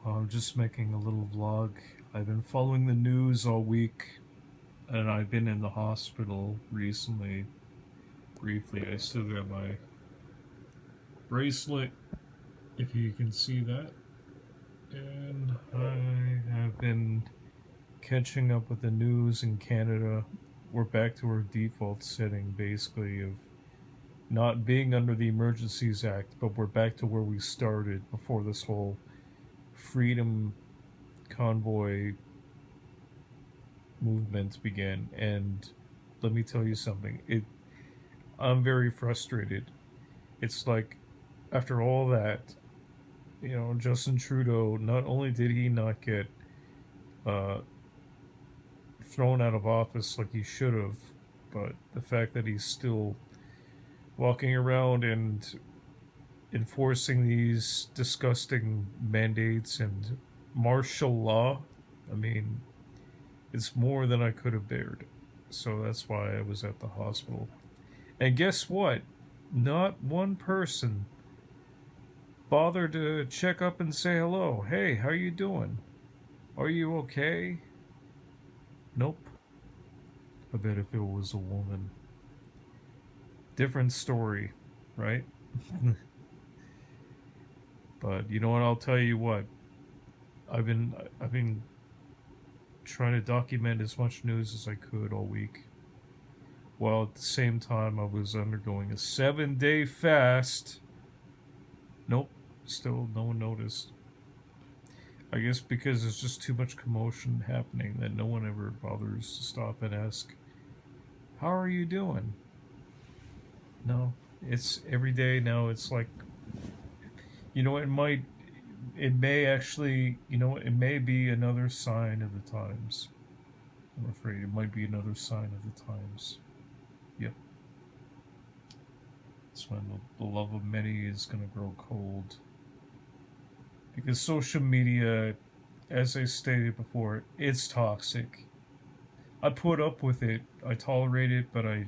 I'm just making a little vlog. I've been following the news all week, and I've been in the hospital recently. Briefly, I still got my bracelet, if you can see that. And I have been catching up with the news in Canada. We're back to our default setting, basically, of not being under the Emergencies Act, but we're back to where we started before this whole freedom convoy movement began. And let me tell you something. I'm very frustrated. It's like after all that, Justin Trudeau, not only did he not get uh, thrown out of office like he should have, but the fact that he's still walking around and enforcing these disgusting mandates and martial law, I mean, it's more than I could have bared. So that's why I was at the hospital. And guess what? Not one person bothered to check up and say hello. Hey, how you doing? Are you okay? Nope. I bet if it was a woman, different story, right? But you know what? I'll tell you what. I've been trying to document as much news as I could all week, while at the same time I was undergoing a 7-day fast. Nope. Still, no one noticed. I guess because there's just too much commotion happening that no one ever bothers to stop and ask, "How are you doing?" No, it's every day now. It's like, it may actually, it may be another sign of the times. I'm afraid it might be another sign of the times. Yep, it's when the love of many is gonna grow cold. Because social media, as I stated before, it's toxic. I put up with it, I tolerate it, but I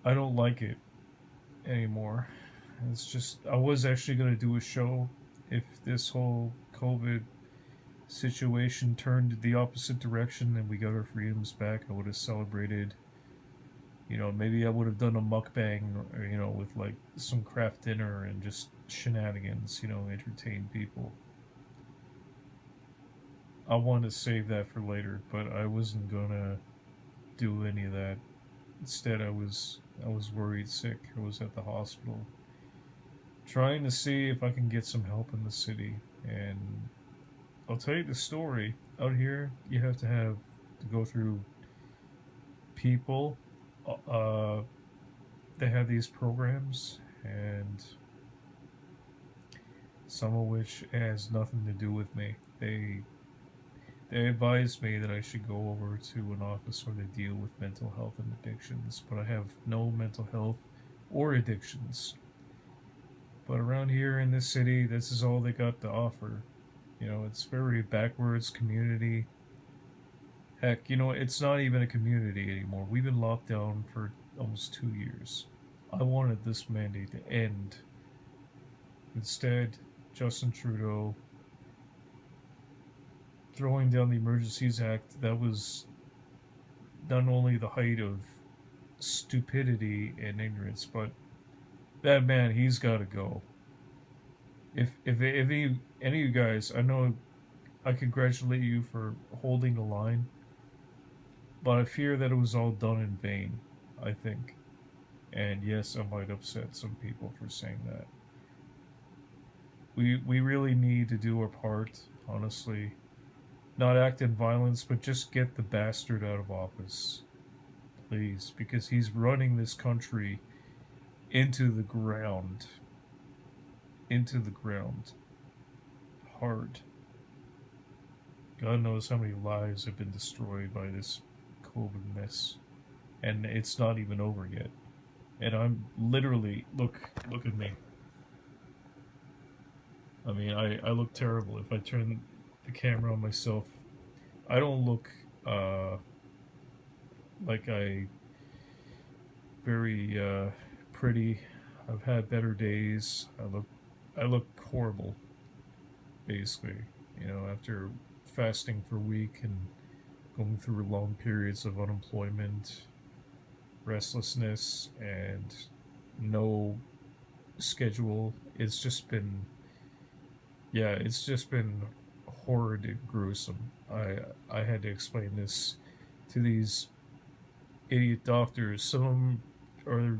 don't like it anymore. It's just I was actually gonna do a show if this whole COVID situation turned the opposite direction and we got our freedoms back. I would have celebrated. Maybe I would have done a mukbang, or, with like some craft dinner and just shenanigans. Entertain people. I wanted to save that for later, but I wasn't gonna do any of that. Instead, I was worried sick. I was at the hospital trying to see if I can get some help in the city. And I'll tell you the story. Out here, you have to go through people. Uh, they have these programs, and some of which has nothing to do with me. They advised me that I should go over to an office where they deal with mental health and addictions, but I have no mental health or addictions. But around here in this city, this is all they got to offer. It's very backwards community. Heck, it's not even a community anymore. We've been locked down for almost 2 years. I wanted this mandate to end. Instead, Justin Trudeau throwing down the Emergencies Act, that was not only the height of stupidity and ignorance, but that man, he's got to go. If any of you guys, I know I congratulate you for holding the line, but I fear that it was all done in vain. I think, and yes, I might upset some people for saying that. We really need to do our part, honestly. Not act in violence, but just get the bastard out of office, please, because he's running this country into the ground, into the ground, hard. God knows how many lives have been destroyed by this COVID mess, and it's not even over yet. And I'm literally look at me. I mean, I look terrible if I turn the camera on myself. I don't look uh, like I very pretty. I've had better days. I look horrible. basically. After fasting for a week and going through long periods of unemployment, restlessness, and no schedule, it's just been horrid and gruesome. I had to explain this to these idiot doctors. Some of them are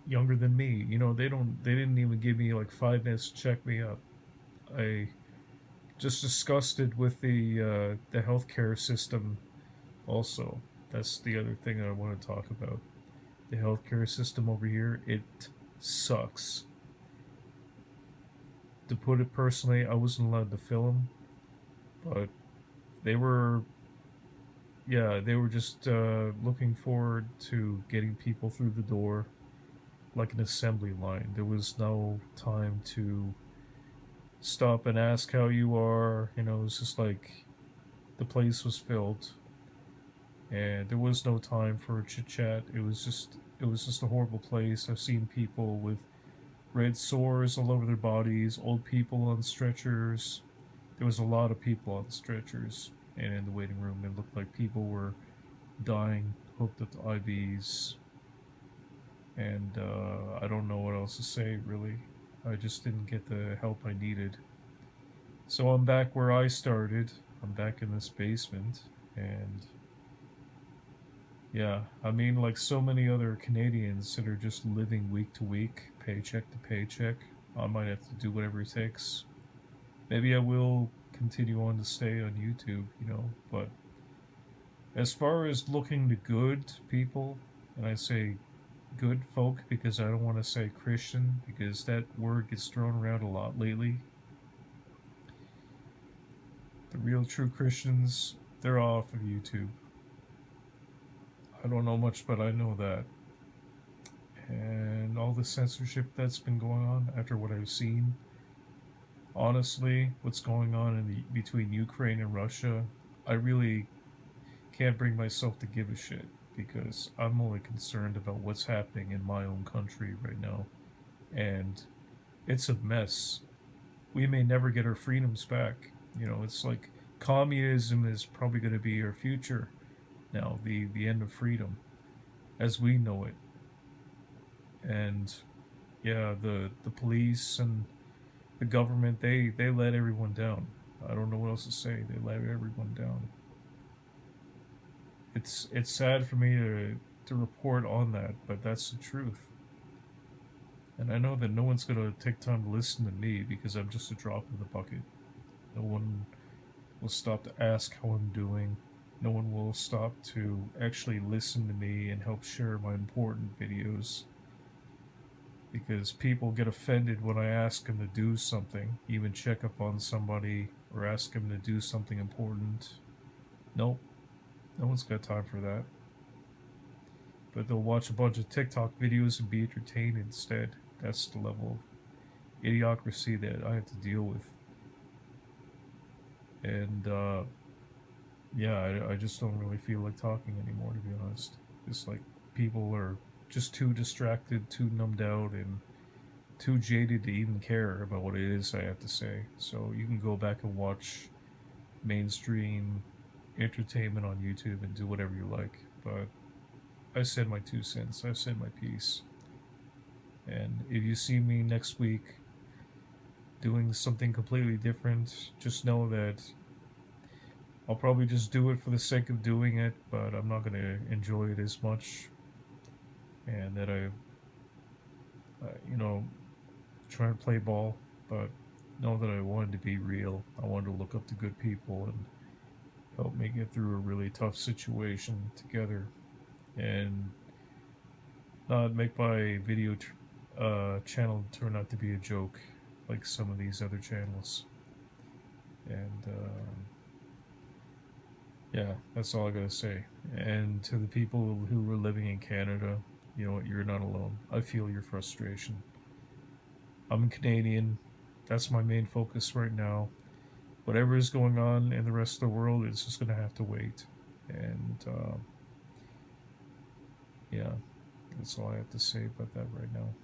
younger than me. They didn't even give me like 5 minutes to check me up. I just disgusted with the healthcare system. Also, that's the other thing I want to talk about. The healthcare system over here, it sucks. To put it personally, I wasn't allowed to film, but they were, yeah, they were just looking forward to getting people through the door like an assembly line. There was no time to stop and ask how you are. It was just like the place was filled, and there was no time for chit chat. It was just a horrible place. I've seen people with red sores all over their bodies, old people on stretchers. There was a lot of people on stretchers, and in the waiting room, it looked like people were dying, hooked up to IVs, and I don't know what else to say, really. I just didn't get the help I needed. So I'm back where I started. I'm back in this basement, and yeah, I mean, like so many other Canadians that are just living week to week, paycheck to paycheck, I might have to do whatever it takes. Maybe I will continue on to stay on YouTube, but as far as looking to good people, and I say good folk because I don't want to say Christian because that word gets thrown around a lot lately. The real true Christians, they're off of YouTube. I don't know much, but I know that. And all the censorship that's been going on after what I've seen. Honestly, what's going on between Ukraine and Russia, I really can't bring myself to give a shit because I'm only concerned about what's happening in my own country right now. And it's a mess. We may never get our freedoms back. It's like communism is probably going to be our future now, the end of freedom as we know it. And yeah, the police and the government, they let everyone down. I don't know what else to say. They let everyone down. It's sad for me to report on that, but that's the truth. And I know that no one's gonna take time to listen to me because I'm just a drop in the bucket. No one will stop to ask how I'm doing. No one will stop to actually listen to me and help share my important videos. Because people get offended when I ask them to do something, even check up on somebody or ask them to do something important. Nope, no one's got time for that. But they'll watch a bunch of TikTok videos and be entertained instead. That's the level of idiocracy that I have to deal with. And yeah, I just don't really feel like talking anymore, to be honest. It's like people are just too distracted, too numbed out, and too jaded to even care about what it is I have to say. So you can go back and watch mainstream entertainment on YouTube and do whatever you like. But I said my 2 cents. I said my piece. And if you see me next week doing something completely different, just know that I'll probably just do it for the sake of doing it, but I'm not going to enjoy it as much. And that you know, try and play ball, but know that I wanted to be real. I wanted to look up to good people and help me get through a really tough situation together, and not make my channel turn out to be a joke like some of these other channels. And yeah, that's all I gotta say. And to the people who are living in Canada, you know what? You're not alone. I feel your frustration. I'm Canadian. That's my main focus right now. Whatever is going on in the rest of the world, it's just gonna have to wait. And yeah, that's all I have to say about that right now.